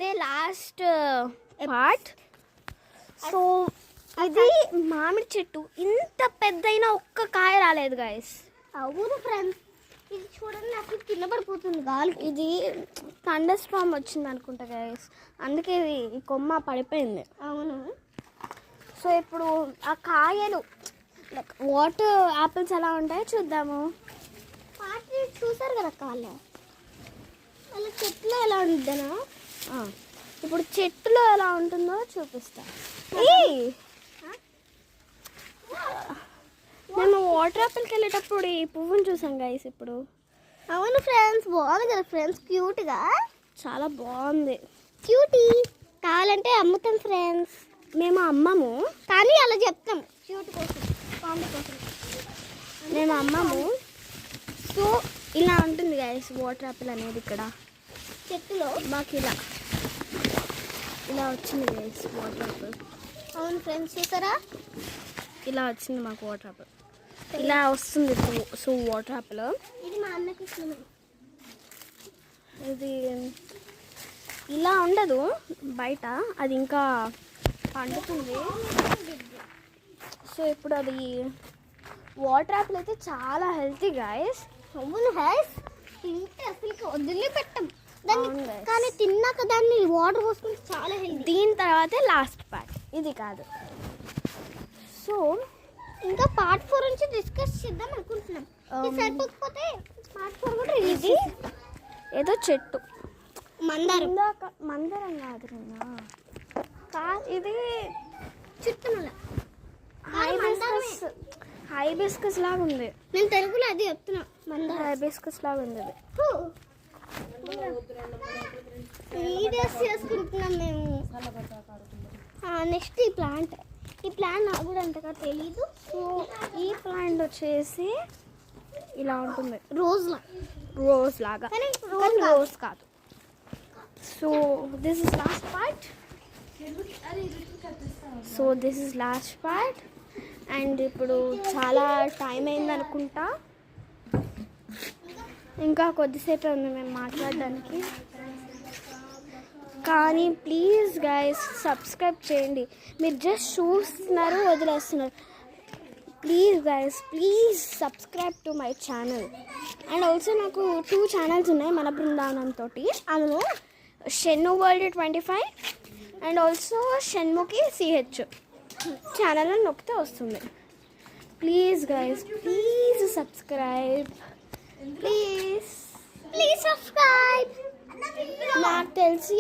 ఇదే last part. So ఇది మామిడి చెట్టు ఇంత పెద్దయినా ఒక్క కాయ రాలేదు గైస్. అవును ఫ్రెండ్స్, ఇది చూడండి అసలు కింద పడిపోతుంది గాలి. ఇది థండర్ స్టార్మ్ వచ్చింది అనుకుంటా గైస్, అందుకే ఇది ఈ కొమ్మ పడిపోయింది. అవును. సో ఇప్పుడు ఆ కాయలు లైక్ వాటర్ యాపిల్స్ ఎలా ఉంటాయో చూద్దాము. పార్టీ చూసారు కదా కాళ్ళు, అలా చెట్లు ఎలా ఉంటుందనా. ఇప్పుడు చెట్టులో ఎలా ఉంటుందో చూపిస్తా. మేము వాటర్ యాపిల్కి వెళ్ళేటప్పుడు ఈ పువ్వుని చూసాం గైస్. ఇప్పుడు అవును ఫ్రెండ్స్, బాగుంది కదా ఫ్రెండ్స్, క్యూట్గా చాలా బాగుంది. క్యూటీ కావాలంటే అమ్ముతాం ఫ్రెండ్స్. మేము అమ్మము, కానీ అలా చెప్తాం క్యూట్ కోసం, కామెడీ కోసం మేము అమ్మము. సో ఇలా ఉంటుంది గైస్ వాటర్ యాపిల్ అనేది. ఇక్కడ చెట్టులో మాకు ఇలా వచ్చింది గైస్ వాటర్ యాపిల్. అవును ఫ్రెండ్స్, చూసారా ఇలా వచ్చింది మాకు వాటర్ యాపిల్. ఇలా వస్తుంది. సో వాటర్ యాపిల్ ఇది మా అన్నకి ఇష్టమే. ఇది ఇలా ఉండదు బయట, అది ఇంకా పండుతుంది. సో ఇప్పుడు అది వాటర్ యాపిల్ అయితే చాలా హెల్తీ గైస్. అవును గైస్, తింటే అసలు వదిలిపెట్టాం దాన్ని, అవును guys. కానీ తిన్నాక దాన్ని వాటర్ పోసుకుంటే చాలా హెల్తీ. దీని తర్వాతే లాస్ట్ పార్ట్, ఇది కాదు. సో ఇంకా పార్ట్ 4 నుంచి డిస్కస్ చేద్దాం అనుకుంటున్నాం. ఇది సరిపోకపోతే పార్ట్ 4 కూడా రిలీజ్. ఏదో చెట్టు మందారం. మందారం కాదు, ఇది చుట్టూ హైబిస్కస్ లాగా ఉంది. నేను తెలుగులో అది చెప్తున్నా, మందారం హైబిస్కస్ లాగా ఉంది అది. వీడియోస్ చేసుకుంటున్నాం మేము. నెక్స్ట్ ఈ ప్లాంట్ నాకు కూడా అంతగా తెలీదు. సో ఈ ప్లాంట్ వచ్చేసి ఇలా ఉంటుంది, రోజ్ లాగా, కానీ రోజ్ కాదు. So this is last part. And ఇప్పుడు చాలా టైం అయింది అనుకుంటా, ఇంకా కొద్దిసేపు ఉంది మేము మాట్లాడడానికి. కానీ ప్లీజ్ గైస్ సబ్స్క్రైబ్ చేయండి. మీరు జస్ట్ చూస్తున్నారు, వదిలేస్తున్నారు. Please guys, please subscribe to my channel. And also నాకు 2 ఛానల్స్ ఉన్నాయి మన బృందావనం తోటి. అందులో Shannu world 25 and also Shanmukhi CH ఛానల్లో నొక్కితే వస్తుంది. Please guys, please subscribe, please subscribe. నాకు తెలిసి